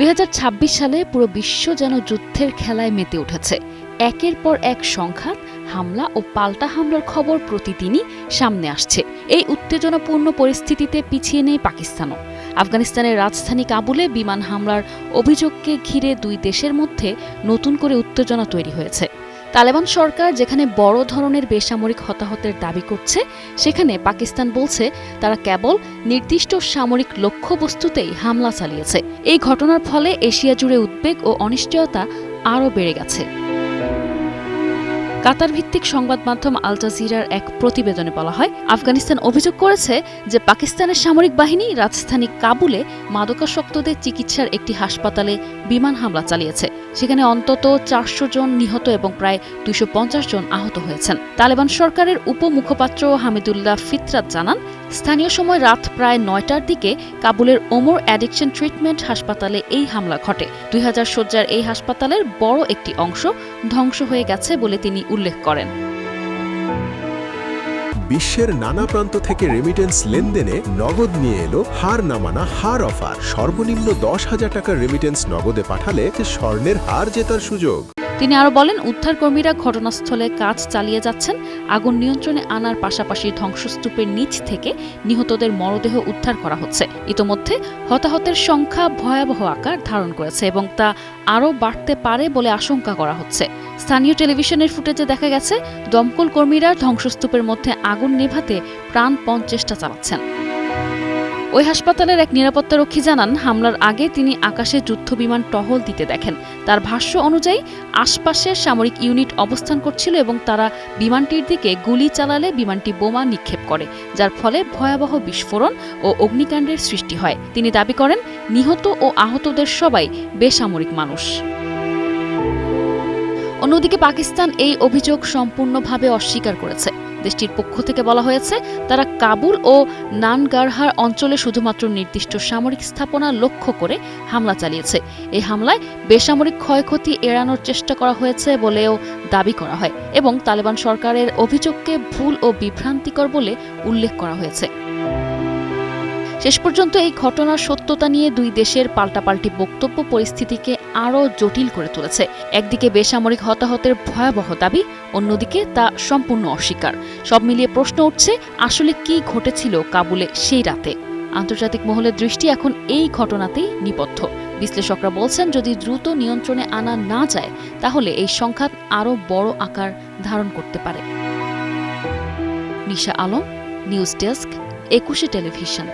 2026 সালে পুরো বিশ্ব যেন যুদ্ধের খেলায় মেতে উঠেছে। একের পর এক সংঘাত, হামলা ও পাল্টা হামলার খবর প্রতিদিনই সামনে আসছে। এই উত্তেজনাপূর্ণ পরিস্থিতিতে পিছিয়ে নেই পাকিস্তানও। আফগানিস্তানের রাজধানী কাবুলে বিমান হামলার অভিযোগকে ঘিরে দুই দেশের মধ্যে নতুন করে উত্তেজনা তৈরি হয়েছে। তালেবান সরকার যেখানে বড় ধরনের বেসামরিক হতাহতের দাবি করছে, সেখানে পাকিস্তান বলছে তারা কেবল নির্দিষ্ট সামরিক লক্ষ্যবস্তুতেই হামলা চালিয়েছে। এই ঘটনার ফলে এশিয়া জুড়ে উদ্বেগ ও অনিশ্চয়তা আরও বেড়ে গেছে। কাতার ভিত্তিক সংবাদ মাধ্যম আল জাজিরার এক প্রতিবেদনে বলা হয়, আফগানিস্তান অভিযোগ করেছে যে পাকিস্তানের সামরিক বাহিনী রাজধানী কাবুলে মাদকাসক্তদের চিকিৎসার একটি হাসপাতালে বিমান হামলা চালিয়েছে। সেখানে অন্তত 400 জন নিহত এবং প্রায় 250 জন আহত হয়েছেন। তালেবান সরকারের উপমুখপাত্র হামিদুল্লাহ ফিতরাত জানান, স্থানীয় সময় রাত প্রায় 9টার দিকে কাবুলের ওমর অ্যাডিকশন ট্রিটমেন্ট হাসপাতালে এই হামলা ঘটে। 2000 শয্যার এই হাসপাতালের বড় একটি অংশ ধ্বংস হয়ে গেছে বলে তিনি উল্লেখ করেন। বিশ্বের নানা প্রান্ত থেকে রেমিটেন্স লেনদেনে নগদ নিয়ে এলো হার না মানা হার অফার। সর্বনিম্ন 10,000 টাকার রেমিটেন্স নগদে পাঠালে স্বর্ণের হার জেতার সুযোগ। তিনি আরও বলেন, উদ্ধারকর্মীরা ঘটনাস্থলে কাজ চালিয়ে যাচ্ছেন। আগুন নিয়ন্ত্রণে আনার পাশাপাশি ধ্বংসস্তূপের নিচ থেকে নিহতদের মরদেহ উদ্ধার করা হচ্ছে। ইতোমধ্যে হতাহতের সংখ্যা ভয়াবহ আকার ধারণ করেছে এবং তা আরও বাড়তে পারে বলে আশঙ্কা করা হচ্ছে। স্থানীয় টেলিভিশনের ফুটেজে দেখা গেছে, দমকল কর্মীরা ধ্বংসস্তূপের মধ্যে আগুন নেভাতে প্রাণপণ চেষ্টা চালাচ্ছেন। ওই হাসপাতালের এক নিরাপত্তারক্ষী জানান, হামলার আগে তিনি আকাশে যুদ্ধবিমান টহল দিতে দেখেন। তার ভাষ্য অনুযায়ী আশপাশের সামরিক ইউনিট অবস্থান করছিল এবং তারা বিমানটির দিকে গুলি চালালে বিমানটি বোমা নিক্ষেপ করে, যার ফলে ভয়াবহ বিস্ফোরণ ও অগ্নিকাণ্ডের সৃষ্টি হয়। তিনি দাবি করেন, নিহত ও আহতদের সবাই বেসামরিক মানুষ। অন্যদিকে পাকিস্তান এই অভিযোগ সম্পূর্ণভাবে অস্বীকার করেছে। দেশটির পক্ষ থেকে বলা হয়েছে, তারা কাবুল ও নানগারহার অঞ্চলে শুধুমাত্র নির্দিষ্ট সামরিক স্থাপনা লক্ষ্য করে হামলা চালিয়েছে। এই হামলায় বেসামরিক ক্ষয়ক্ষতি এড়ানোর চেষ্টা করা হয়েছে বলেও দাবি করা হয় এবং তালেবান সরকারের অভিযোগকে ভুল ও বিভ্রান্তিকর বলে উল্লেখ করা হয়েছে। শেষ পর্যন্ত এই ঘটনার সত্যতা নিয়ে দুই দেশের পাল্টাপাল্টি বক্তব্য পরিস্থিতিকে আরও জটিল করে তুলেছে। একদিকে বেসামরিক হতাহতের ভয়াবহ দাবি, অন্যদিকে তা সম্পূর্ণ অস্বীকার। সব মিলিয়ে প্রশ্ন উঠছে, আসলে কি ঘটেছিল কাবুলে সেই রাতে? আন্তর্জাতিক মহলের দৃষ্টি এখন এই ঘটনাতেই নিবদ্ধ। বিশ্লেষকরা বলছেন, যদি দ্রুত নিয়ন্ত্রণে আনা না যায়, তাহলে এই সংঘাত আরও বড় আকার ধারণ করতে পারে। নিশা আলম, নিউজ ডেস্ক, 21 টেলিভিশন।